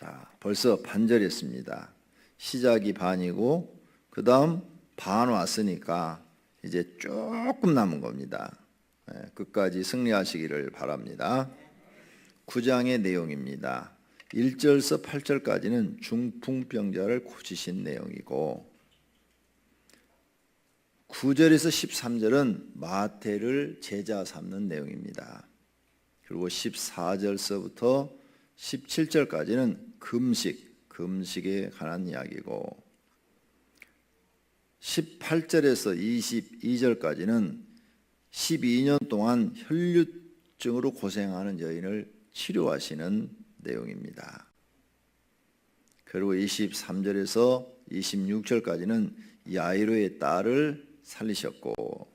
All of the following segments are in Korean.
자, 벌써 반절했습니다. 시작이 반이고 그 다음 반 왔으니까 이제 조금 남은 겁니다. 끝까지 승리하시기를 바랍니다. 9장의 내용입니다. 1절에서 8절까지는 중풍병자를 고치신 내용이고 9절에서 13절은 마태를 제자 삼는 내용입니다. 그리고 14절서부터 17절까지는 금식에 관한 이야기고 18절에서 22절까지는 12년 동안 혈류증으로 고생하는 여인을 치료하시는 내용입니다. 그리고 23절에서 26절까지는 야이로의 딸을 살리셨고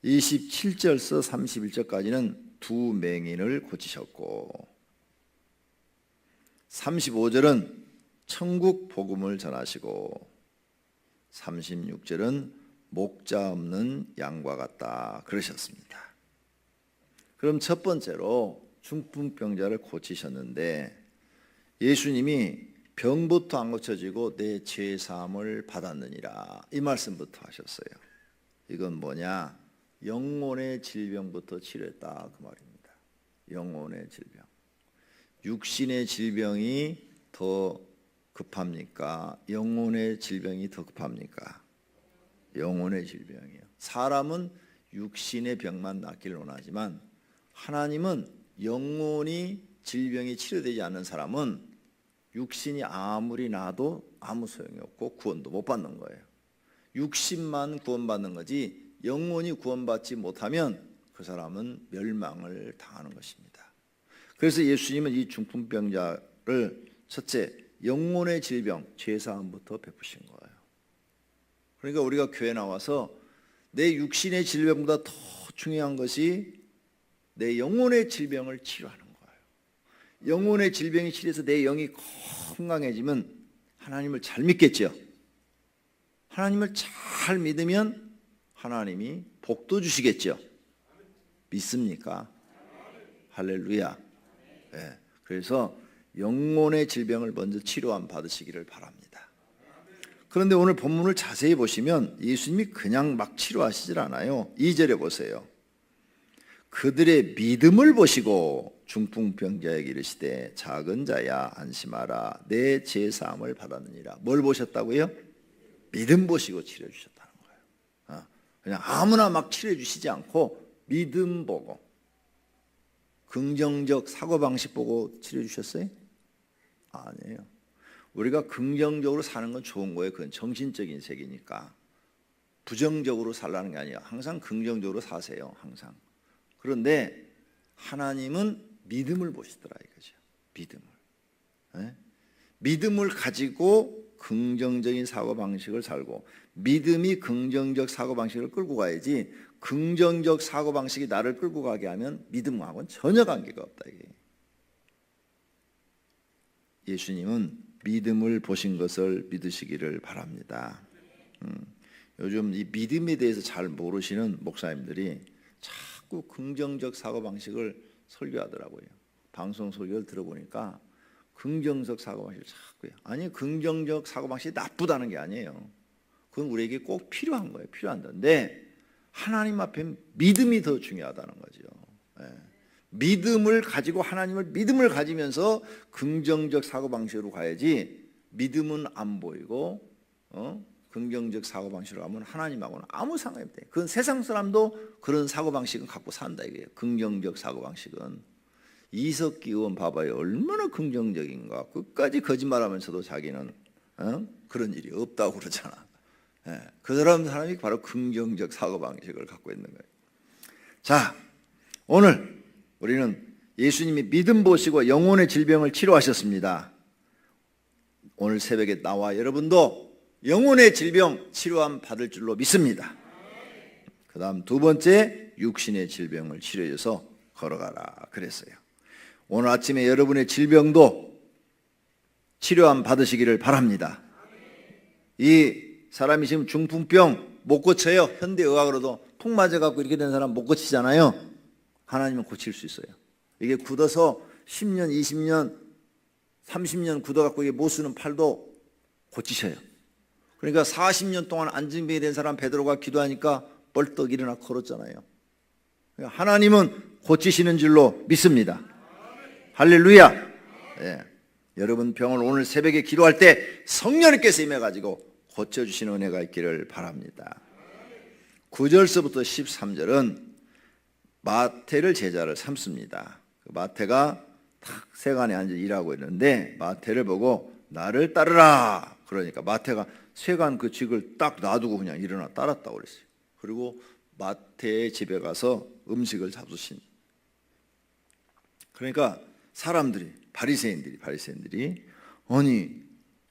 27절에서 31절까지는 두 맹인을 고치셨고 35절은 천국 복음을 전하시고 36절은 목자 없는 양과 같다 그러셨습니다. 그럼 첫 번째로 중풍병자를 고치셨는데 예수님이 병부터 안 고쳐지고 내 죄사함을 받았느니라 이 말씀부터 하셨어요. 이건 뭐냐? 영혼의 질병부터 치료했다 그 말입니다. 영혼의 질병. 육신의 질병이 더 급합니까? 영혼의 질병이 더 급합니까? 영혼의 질병이에요. 사람은 육신의 병만 낫기를 원하지만 하나님은 영혼이 질병이 치료되지 않는 사람은 육신이 아무리 나도 아무 소용이 없고 구원도 못 받는 거예요. 육신만 구원받는 거지 영혼이 구원받지 못하면 그 사람은 멸망을 당하는 것입니다. 그래서 예수님은 이 중풍병자를 첫째 영혼의 질병, 죄사함부터 베푸신 거예요. 그러니까 우리가 교회 나와서 내 육신의 질병보다 더 중요한 것이 내 영혼의 질병을 치료하는 거예요. 영혼의 질병이 치료해서 내 영이 건강해지면 하나님을 잘 믿겠죠. 하나님을 잘 믿으면 하나님이 복도 주시겠죠. 믿습니까? 할렐루야. 네. 그래서 영혼의 질병을 먼저 치료함 받으시기를 바랍니다. 그런데 오늘 본문을 자세히 보시면 예수님이 그냥 막 치료하시질 않아요. 2절에 보세요. 그들의 믿음을 보시고 중풍병자에게 이르시되 작은 자야 안심하라 내 죄사함을 받았느니라. 뭘 보셨다고요? 믿음 보시고 치료해 주셨다는 거예요. 그냥 아무나 막 치료해 주시지 않고 믿음 보고 긍정적 사고방식 보고 치료해 주셨어요? 아니에요. 우리가 긍정적으로 사는 건 좋은 거예요. 그건 정신적인 세계니까. 부정적으로 살라는 게 아니에요. 항상 긍정적으로 사세요. 항상. 그런데 하나님은 믿음을 보시더라 이거죠. 믿음을. 네? 믿음을 가지고 긍정적인 사고방식을 살고 믿음이 긍정적 사고방식을 끌고 가야지 긍정적 사고방식이 나를 끌고 가게 하면 믿음하고는 전혀 관계가 없다 이게. 예수님은 믿음을 보신 것을 믿으시기를 바랍니다. 요즘 이 믿음에 대해서 잘 모르시는 목사님들이 자꾸 긍정적 사고방식을 설교하더라고요. 방송 설교를 들어보니까 긍정적 사고방식을 자꾸 해요. 아니 긍정적 사고방식이 나쁘다는 게 아니에요. 그건 우리에게 꼭 필요한 거예요. 필요한데 하나님 앞에 믿음이 더 중요하다는 거죠. 믿음을 가지고 하나님을 믿음을 가지면서 긍정적 사고방식으로 가야지 믿음은 안 보이고 긍정적 사고방식으로 가면 하나님하고는 아무 상관이 없다. 그건 세상 사람도 그런 사고방식은 갖고 산다 이거예요. 긍정적 사고방식은. 이석기 의원 봐봐요. 얼마나 긍정적인가. 끝까지 거짓말하면서도 자기는 그런 일이 없다고 그러잖아. 그 사람이 바로 긍정적 사고방식을 갖고 있는 거예요. 자, 오늘 우리는 예수님이 믿음 보시고 영혼의 질병을 치료하셨습니다. 오늘 새벽에 나와 여러분도 영혼의 질병 치료함 받을 줄로 믿습니다. 그 다음 두 번째 육신의 질병을 치료해서 걸어가라 그랬어요. 오늘 아침에 여러분의 질병도 치료함 받으시기를 바랍니다. 이 사람이 지금 중풍병 못 고쳐요. 현대의학으로도 통 맞아갖고 이렇게 된 사람 못 고치잖아요. 하나님은 고칠 수 있어요. 이게 굳어서 10년, 20년 30년 굳어갖고 못 쓰는 팔도 고치셔요. 그러니까 40년 동안 안진병이 된 사람 베드로가 기도하니까 벌떡 일어나 걸었잖아요. 그러니까 하나님은 고치시는 줄로 믿습니다. 할렐루야. 예. 여러분 병을 오늘 새벽에 기도할 때 성령님께서 임해가지고 고쳐주시는 은혜가 있기를 바랍니다. 9절서부터 13절은 마태를 제자를 삼습니다. 마태가 탁 세간에 앉아 일하고 있는데 마태를 보고 나를 따르라. 그러니까 마태가 세간 그 직을 딱 놔두고 그냥 일어나 따랐다고 그랬어요. 그리고 마태의 집에 가서 음식을 잡수신. 그러니까 사람들이 바리새인들이 아니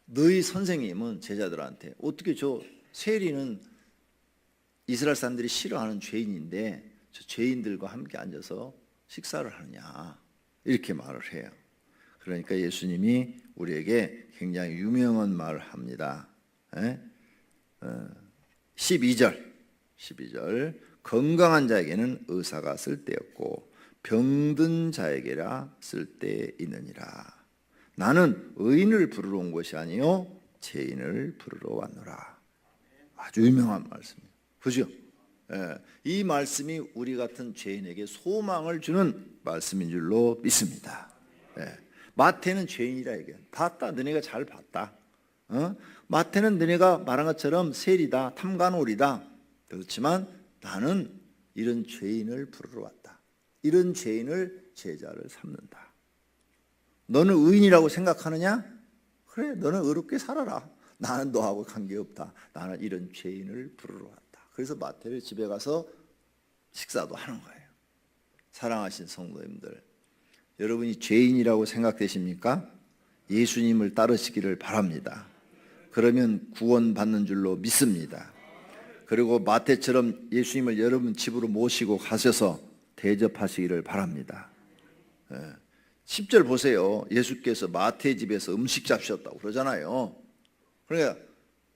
너희 선생님은 제자들한테 어떻게 저 세리는 이스라엘 사람들이 싫어하는 죄인인데 저 죄인들과 함께 앉아서 식사를 하느냐 이렇게 말을 해요. 그러니까 예수님이 우리에게 굉장히 유명한 말을 합니다. 12절 건강한 자에게는 의사가 쓸데없고 병든 자에게라 쓸데있느니라. 나는 의인을 부르러 온 것이 아니요 죄인을 부르러 왔노라. 아주 유명한 말씀입니다. 그죠? 이 말씀이 우리 같은 죄인에게 소망을 주는 말씀인 줄로 믿습니다. 마태는 죄인이라 얘기해요. 봤다. 너네가 잘 봤다. 마태는 너네가 말한 것처럼 세리다. 탐관오리다. 그렇지만 나는 이런 죄인을 부르러 왔다. 이런 죄인을 제자를 삼는다. 너는 의인이라고 생각하느냐? 그래, 너는 의롭게 살아라. 나는 너하고 관계없다. 나는 이런 죄인을 부르러 왔다. 그래서 마태를 집에 가서 식사도 하는 거예요. 사랑하신 성도님들, 여러분이 죄인이라고 생각되십니까? 예수님을 따르시기를 바랍니다. 그러면 구원받는 줄로 믿습니다. 그리고 마태처럼 예수님을 여러분 집으로 모시고 가셔서 대접하시기를 바랍니다. 10절 보세요. 예수께서 마태의 집에서 음식 잡수셨다고 그러잖아요. 그러니까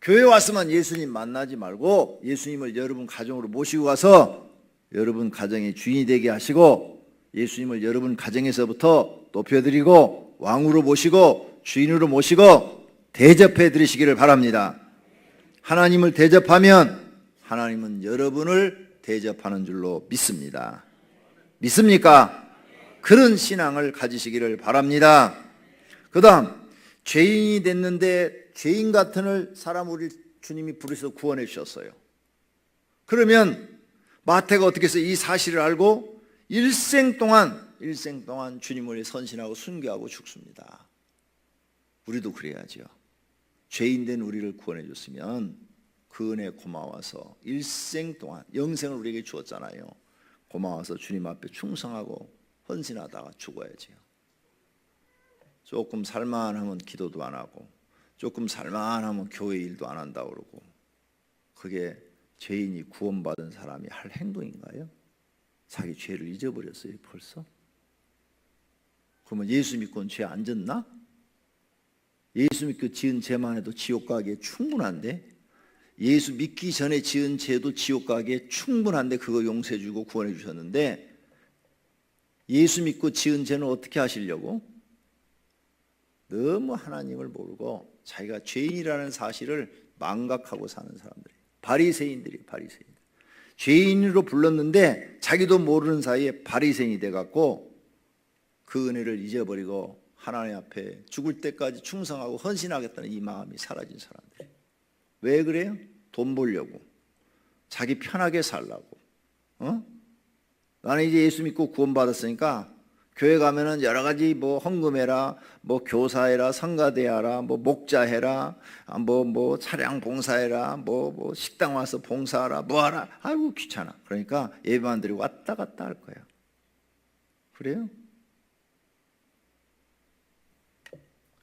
교회 왔으면 예수님 만나지 말고 예수님을 여러분 가정으로 모시고 가서 여러분 가정의 주인이 되게 하시고 예수님을 여러분 가정에서부터 높여드리고 왕으로 모시고 주인으로 모시고 대접해 드리시기를 바랍니다. 하나님을 대접하면 하나님은 여러분을 대접하는 줄로 믿습니다. 믿습니까? 그런 신앙을 가지시기를 바랍니다. 그 다음 죄인이 됐는데 죄인 같은 사람 우리 주님이 부르셔서 구원해 주셨어요. 그러면 마태가 어떻게 해서 이 사실을 알고 일생 동안 주님을 선신하고 순교하고 죽습니다. 우리도 그래야죠. 죄인 된 우리를 구원해 줬으면 그 은혜 고마워서 일생 동안 영생을 우리에게 주었잖아요. 고마워서 주님 앞에 충성하고 헌신하다가 죽어야지요. 조금 살만하면 기도도 안 하고 조금 살만하면 교회 일도 안 한다고 그러고 그게 죄인이 구원받은 사람이 할 행동인가요? 자기 죄를 잊어버렸어요 벌써? 그러면 예수 믿고는 죄 안 졌나? 예수 믿고 지은 죄만 해도 지옥 가기에 충분한데 예수 믿기 전에 지은 죄도 지옥 가기에 충분한데 그거 용서해 주고 구원해 주셨는데 예수 믿고 지은 죄는 어떻게 하시려고? 너무 하나님을 모르고 자기가 죄인이라는 사실을 망각하고 사는 사람들이 바리새인들이 죄인으로 불렀는데 자기도 모르는 사이에 바리새인이 돼갖고 그 은혜를 잊어버리고 하나님 앞에 죽을 때까지 충성하고 헌신하겠다는 이 마음이 사라진 사람들이. 왜 그래요? 돈 벌려고, 자기 편하게 살라고. 나는 이제 예수 믿고 구원받았으니까 교회 가면은 여러 가지 뭐 헌금해라, 뭐 교사해라, 성가대하라, 뭐 목자해라, 뭐 차량 봉사해라, 뭐 식당 와서 봉사하라, 뭐하라. 아이고 귀찮아. 그러니까 예배만 드리고 왔다 갔다 할 거야. 그래요?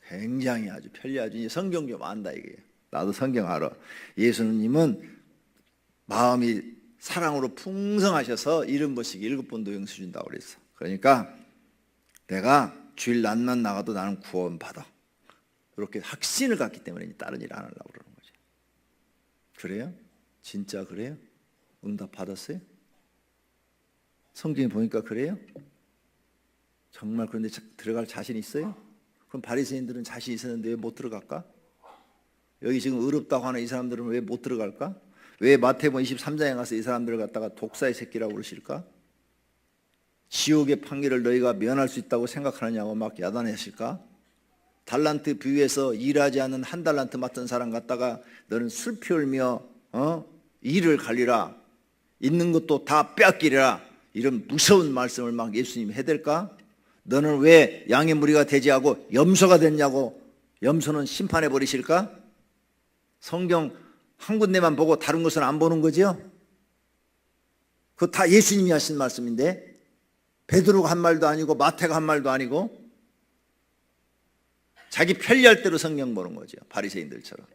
굉장히 아주 편리하죠. 이제 성경 좀 안다 이게. 나도 성경 알아. 예수님은 마음이 사랑으로 풍성하셔서 70번씩 7번도 용서 준다고 그랬어. 그러니까 내가 주일 낮만 나가도 나는 구원받아. 그렇게 확신을 갖기 때문에 다른 일 안 하려고 그러는 거죠. 그래요? 진짜 그래요? 응답 받았어요? 성경에 보니까 그래요? 정말 그런데 들어갈 자신 있어요? 그럼 그럼 바리새인들은 자신 있었는데 왜 못 들어갈까? 여기 지금 의롭다고 하는 이 사람들은 왜 못 들어갈까? 왜 마태복음 23장에 가서 이 사람들을 갖다가 독사의 새끼라고 그러실까? 지옥의 판결을 너희가 면할 수 있다고 생각하느냐고 막 야단했을까? 달란트 비유에서 일하지 않은 한 달란트 맡은 사람 갖다가 너는 슬피 울며 일을 갈리라, 있는 것도 다 빼앗기리라, 이런 무서운 말씀을 막 예수님이 해댈까? 너는 왜 양의 무리가 되지 하고 염소가 됐냐고 염소는 심판해 버리실까? 성경 한 군데만 보고 다른 것은 안 보는 거죠? 그거 다 예수님이 하신 말씀인데 베드로가 한 말도 아니고 마태가 한 말도 아니고 자기 편리할 대로 성경 보는 거죠. 바리새인들처럼.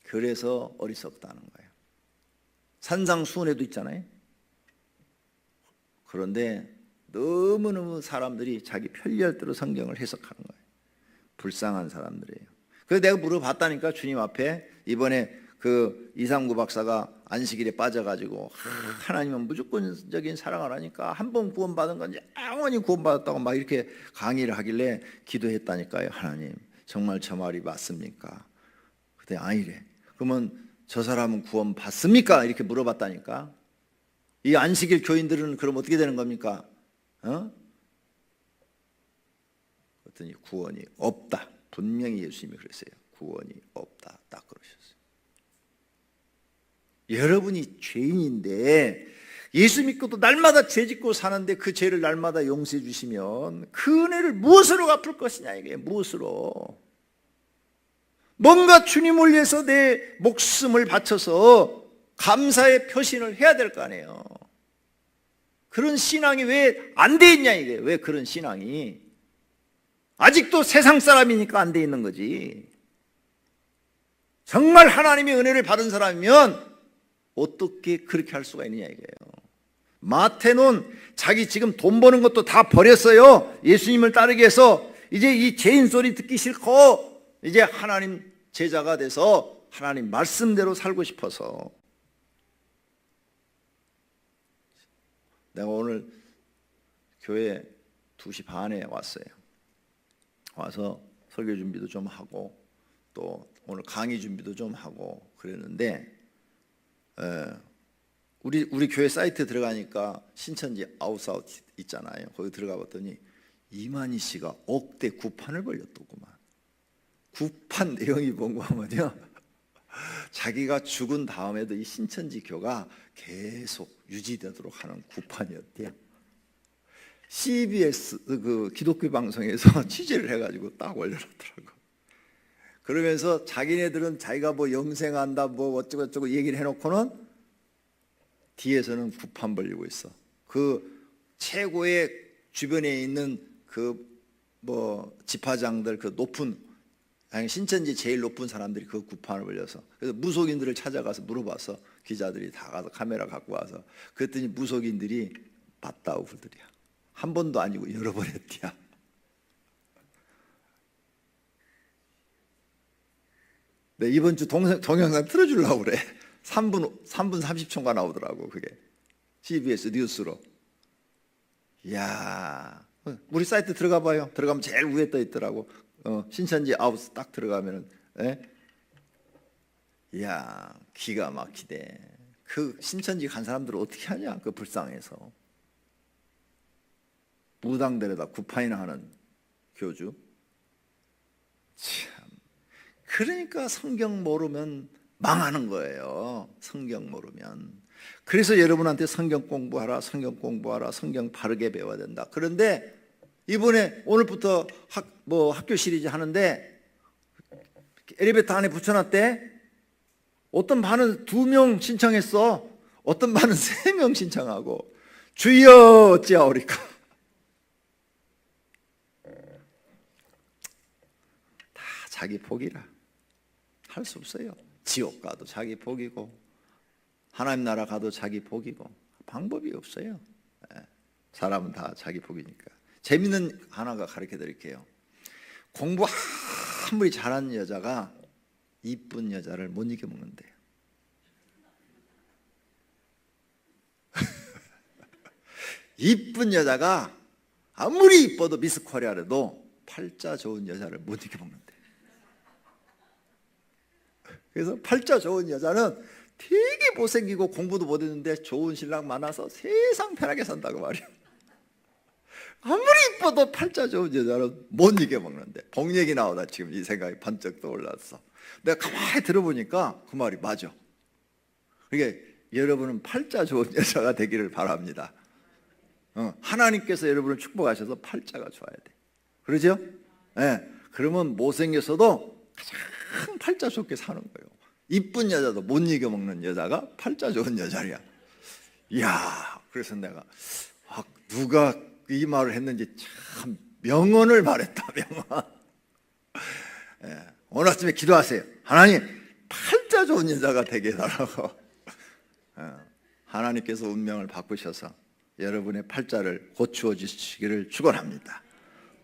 그래서 어리석다는 거예요. 산상수훈에도 있잖아요. 그런데 너무너무 사람들이 자기 편리할 대로 성경을 해석하는 거예요. 불쌍한 사람들이에요. 그래서 내가 물어봤다니까 주님 앞에 이번에 그 이상구 박사가 안식일에 빠져가지고 하나님은 무조건적인 사랑을 하니까 한 번 구원받은 건 영원히 구원받았다고 막 이렇게 강의를 하길래 기도했다니까요. 하나님 정말 저 말이 맞습니까? 그때 아니래. 그러면 저 사람은 구원받습니까? 이렇게 물어봤다니까. 이 안식일 교인들은 그럼 어떻게 되는 겁니까? 그랬더니 구원이 없다. 분명히 예수님이 그랬어요. 구원이 없다. 딱 그러셨어요. 여러분이 죄인인데 예수 믿고도 날마다 죄 짓고 사는데 그 죄를 날마다 용서해 주시면 그 은혜를 무엇으로 갚을 것이냐 이게 무엇으로. 뭔가 주님을 위해서 내 목숨을 바쳐서 감사의 표신을 해야 될 거 아니에요. 그런 신앙이 왜 안 돼 있냐 이게. 왜 그런 신앙이 아직도 세상 사람이니까 안 돼 있는 거지. 정말 하나님의 은혜를 받은 사람이면 어떻게 그렇게 할 수가 있느냐 이거예요. 마태는 자기 지금 돈 버는 것도 다 버렸어요. 예수님을 따르기 위해서 이제 이 죄인 소리 듣기 싫고 이제 하나님 제자가 돼서 하나님 말씀대로 살고 싶어서. 내가 오늘 교회 2시 반에 왔어요. 와서 설교 준비도 좀 하고 또 오늘 강의 준비도 좀 하고 그랬는데 우리 교회 사이트에 들어가니까 신천지 아웃사웃 있잖아요. 거기 들어가 봤더니 이만희 씨가 억대 구판을 벌였더구만. 구판 내용이 뭔가 하면요, 자기가 죽은 다음에도 이 신천지 교가 계속 유지되도록 하는 구판이었대요. CBS 그 기독교 방송에서 취재를 해가지고 딱 올려놨더라고. 그러면서 자기네들은 자기가 뭐 영생한다 뭐 어쩌고저쩌고 얘기를 해놓고는 뒤에서는 구판 벌리고 있어. 그 최고의 주변에 있는 그 뭐 지파장들 그 높은 신천지 제일 높은 사람들이 그 구판을 벌려서 그래서 무속인들을 찾아가서 물어봐서 기자들이 다 가서 카메라 갖고 와서 그랬더니 무속인들이 맞다고 그러더래요. 한 번도 아니고 여러 번 했대요. 네, 이번 주 동영상 틀어주려고 그래. 3분 30초가 나오더라고 그게. CBS 뉴스로. 이야, 우리 사이트 들어가 봐요. 들어가면 제일 위에 떠 있더라고. 신천지 아웃 딱 들어가면은, 이야, 기가 막히대. 그 신천지 간 사람들은 어떻게 하냐? 그 불쌍해서. 무당들에다 구판이나 하는 교주. 참. 그러니까 성경 모르면 망하는 거예요. 성경 모르면. 그래서 여러분한테 성경 공부하라, 성경 공부하라, 성경 바르게 배워야 된다. 그런데 이번에 오늘부터 학교 시리즈 하는데 엘리베이터 안에 붙여놨대. 어떤 반은 2명 신청했어. 어떤 반은 3명 신청하고. 주여 어찌하오리까. 다 자기 복이라. 할 수 없어요. 지옥 가도 자기 복이고 하나님 나라 가도 자기 복이고 방법이 없어요. 사람은 다 자기 복이니까. 재밌는 하나가 가르쳐 드릴게요. 공부 아무리 잘하는 여자가 이쁜 여자를 못 이겨먹는데요. 이쁜 여자가 아무리 이뻐도 미스 코리아라도 팔자 좋은 여자를 못 이겨먹는데. 그래서 팔자 좋은 여자는 되게 못생기고 공부도 못했는데 좋은 신랑 많아서 세상 편하게 산다고 말이야. 아무리 이뻐도 팔자 좋은 여자는 못 이겨먹는데. 복 얘기 나오다 지금 이 생각이 번쩍 떠올랐어. 내가 가만히 들어보니까 그 말이 맞아. 그러니까 여러분은 팔자 좋은 여자가 되기를 바랍니다. 하나님께서 여러분을 축복하셔서 팔자가 좋아야 돼. 그러죠? 네. 그러면 못생겼어도 가장 팔자 좋게 사는 거예요. 이쁜 여자도 못 이겨먹는 여자가 팔자 좋은 여자야. 이야, 그래서 내가 누가 이 말을 했는지 참 명언을 말했다. 명언. 네. 오늘 아침에 기도하세요. 하나님, 팔자 좋은 여자가 되게 해달라고. 하나님께서 운명을 바꾸셔서 여러분의 팔자를 고쳐 주시기를 축원합니다.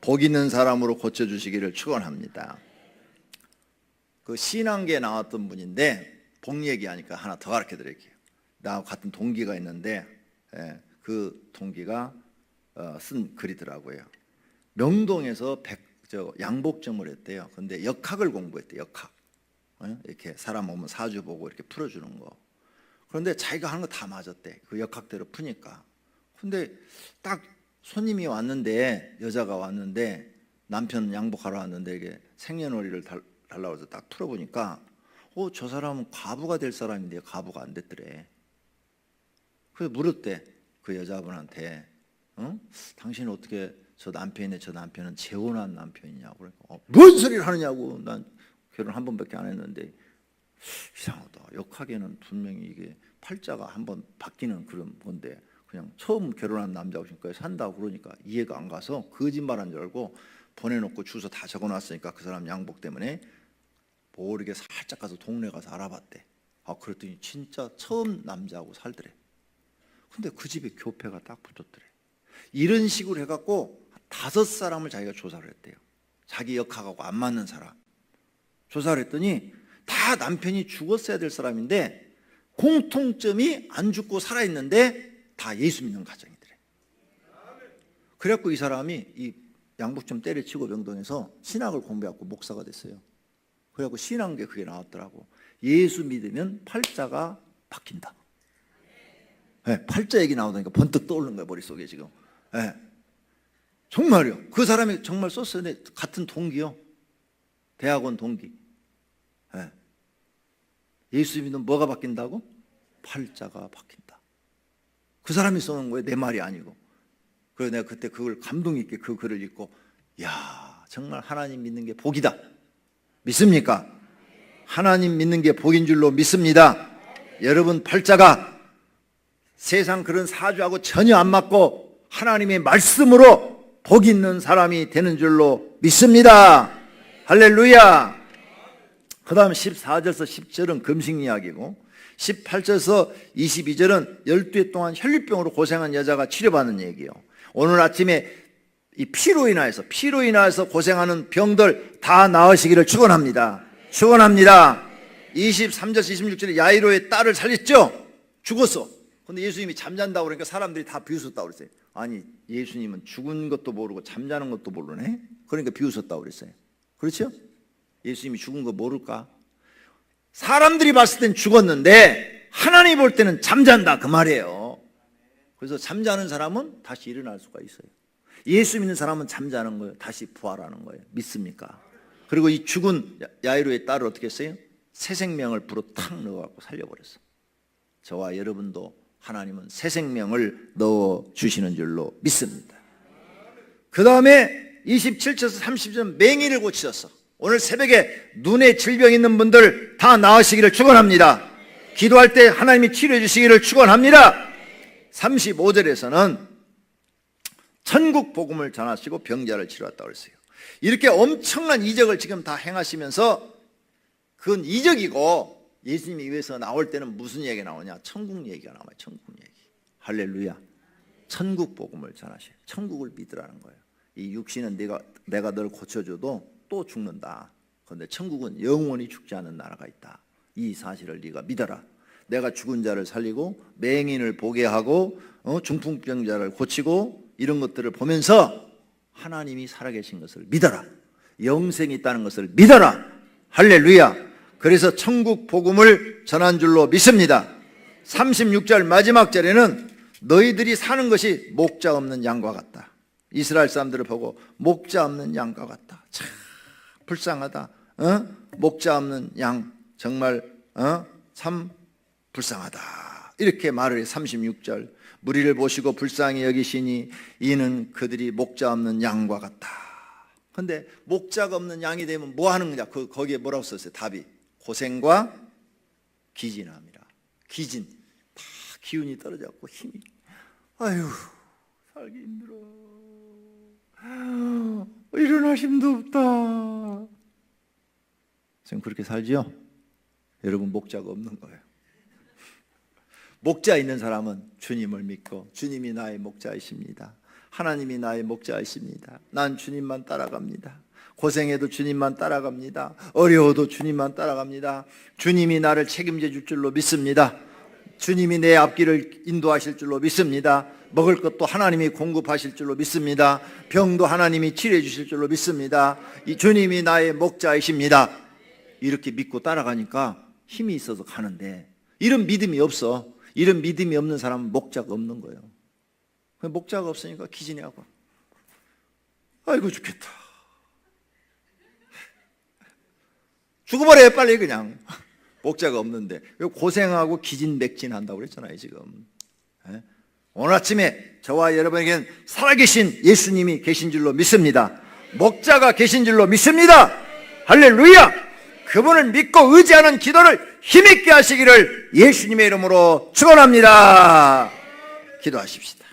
복 있는 사람으로 고쳐 주시기를 축원합니다. 그 신앙계에 나왔던 분인데 복 얘기하니까 하나 더 가르쳐 드릴게요. 나하고 같은 동기가 있는데 그 동기가 쓴 글이더라고요. 명동에서 양복점을 했대요. 근데 역학을 공부했대요. 역학. 이렇게 사람 오면 사주 보고 이렇게 풀어주는 거. 그런데 자기가 하는 거 다 맞았대. 그 역학대로 푸니까. 근데 딱 손님이 왔는데, 여자가 왔는데, 남편 양복하러 왔는데 이게 생년월일을 달라고 해서 딱 풀어보니까 저 사람은 과부가 될 사람인데 과부가 안 됐더래. 그래서 물었대. 그 여자분한테 당신은 어떻게 저 남편은 재혼한 남편이냐고. 그러니까 뭔 소리를 하느냐고. 난 결혼 한 번밖에 안 했는데. 이상하다. 역학에는 분명히 이게 팔자가 한번 바뀌는 그런 건데 그냥 처음 결혼한 남자하고 지금까지 산다고 그러니까 이해가 안 가서 거짓말한 줄 알고 보내놓고 주소 다 적어놨으니까 그 사람 양복 때문에 모르게 살짝 가서 동네 가서 알아봤대. 그랬더니 진짜 처음 남자하고 살더래. 근데 그 집에 교패가 딱 붙었더래. 이런 식으로 해갖고 5사람을 자기가 조사를 했대요. 자기 역학하고 안 맞는 사람 조사를 했더니 다 남편이 죽었어야 될 사람인데 공통점이 안 죽고 살아있는데 다 예수 믿는 가정이더래. 그래갖고 이 사람이 이 양복점 때려치고 명동에서 신학을 공부해갖고 목사가 됐어요. 그래갖고 신앙계 그게 나왔더라고. 예수 믿으면 팔자가 바뀐다. 네, 팔자 얘기 나오다니까 번뜩 떠오르는 거야 머릿속에 지금. 네. 정말요. 그 사람이 정말 썼어요. 네, 같은 동기요. 대학원 동기. 네. 예수 믿으면 뭐가 바뀐다고? 팔자가 바뀐다. 그 사람이 써놓은 거예요. 내 말이 아니고. 그래서 내가 그때 그걸 감동 있게 그 글을 읽고 야 정말 하나님 믿는 게 복이다. 믿습니까? 하나님 믿는 게 복인 줄로 믿습니다. 여러분 팔자가 세상 그런 사주하고 전혀 안 맞고 하나님의 말씀으로 복 있는 사람이 되는 줄로 믿습니다. 할렐루야. 그 다음 14절에서 10절은 금식 이야기고 18절에서 22절은 12해 동안 혈류병으로 고생한 여자가 치료받는 얘기예요. 오늘 아침에 이 피로 인하여서 고생하는 병들 다 나으시기를 축원합니다. 축원합니다. 23절에서 26절에 야이로의 딸을 살렸죠. 죽었어. 근데 예수님이 잠잔다고 그러니까 사람들이 다 비웃었다고 그랬어요. 아니 예수님은 죽은 것도 모르고 잠자는 것도 모르네. 그러니까 비웃었다고 그랬어요. 그렇죠? 예수님이 죽은 거 모를까? 사람들이 봤을 땐 죽었는데 하나님 볼 때는 잠잔다 그 말이에요. 그래서 잠자는 사람은 다시 일어날 수가 있어요. 예수 믿는 사람은 잠자는 거예요. 다시 부활하는 거예요. 믿습니까? 그리고 이 죽은 야이로의 딸을 어떻게 했어요? 새 생명을 불어 탁 넣어갖고 살려버렸어. 저와 여러분도 하나님은 새 생명을 넣어주시는 줄로 믿습니다. 그 다음에 27절에서 30절 맹인을 고치셨어. 오늘 새벽에 눈에 질병 있는 분들 다 나으시기를 축원합니다. 기도할 때 하나님이 치료해 주시기를 축원합니다. 35절에서는 천국 복음을 전하시고 병자를 치료했다고 했어요. 이렇게 엄청난 이적을 지금 다 행하시면서 그건 이적이고 예수님이 위해서 나올 때는 무슨 얘기가 나오냐? 천국 얘기가 나와요. 천국 얘기. 할렐루야. 천국 복음을 전하셔요. 천국을 믿으라는 거예요. 이 육신은 내가 널 고쳐줘도 또 죽는다. 그런데 천국은 영원히 죽지 않은 나라가 있다. 이 사실을 네가 믿어라. 내가 죽은 자를 살리고 맹인을 보게 하고 중풍병자를 고치고 이런 것들을 보면서 하나님이 살아계신 것을 믿어라. 영생이 있다는 것을 믿어라. 할렐루야. 그래서 천국 복음을 전한 줄로 믿습니다. 36절 마지막 절에는 너희들이 사는 것이 목자 없는 양과 같다. 이스라엘 사람들을 보고 목자 없는 양과 같다. 참 불쌍하다. 목자 없는 양 정말 참 불쌍하다. 이렇게 말을 해. 36절 무리를 보시고 불쌍히 여기시니 이는 그들이 목자 없는 양과 같다. 근데 목자가 없는 양이 되면 뭐 하는 거냐? 거기에 뭐라고 썼어요? 답이 고생과 기진함이라. 기진 다 기운이 떨어졌고 힘이 아유 살기 힘들어. 일어날 힘도 없다. 지금 그렇게 살지요? 여러분 목자가 없는 거예요. 목자 있는 사람은 주님을 믿고 주님이 나의 목자이십니다. 하나님이 나의 목자이십니다. 난 주님만 따라갑니다. 고생해도 주님만 따라갑니다. 어려워도 주님만 따라갑니다. 주님이 나를 책임져 줄 줄로 믿습니다. 주님이 내 앞길을 인도하실 줄로 믿습니다. 먹을 것도 하나님이 공급하실 줄로 믿습니다. 병도 하나님이 치료해 주실 줄로 믿습니다. 이 주님이 나의 목자이십니다. 이렇게 믿고 따라가니까 힘이 있어서 가는데 이런 믿음이 없어. 이런 믿음이 없는 사람은 목자가 없는 거예요. 목자가 없으니까 기진하고 아이고 죽겠다. 죽어버려요 빨리 그냥. 목자가 없는데 고생하고 기진맥진한다고 그랬잖아요 지금. 오늘 아침에 저와 여러분에게는 살아계신 예수님이 계신 줄로 믿습니다. 목자가 계신 줄로 믿습니다. 할렐루야. 그분을 믿고 의지하는 기도를 힘있게 하시기를 예수님의 이름으로 축원합니다. 기도하십시다.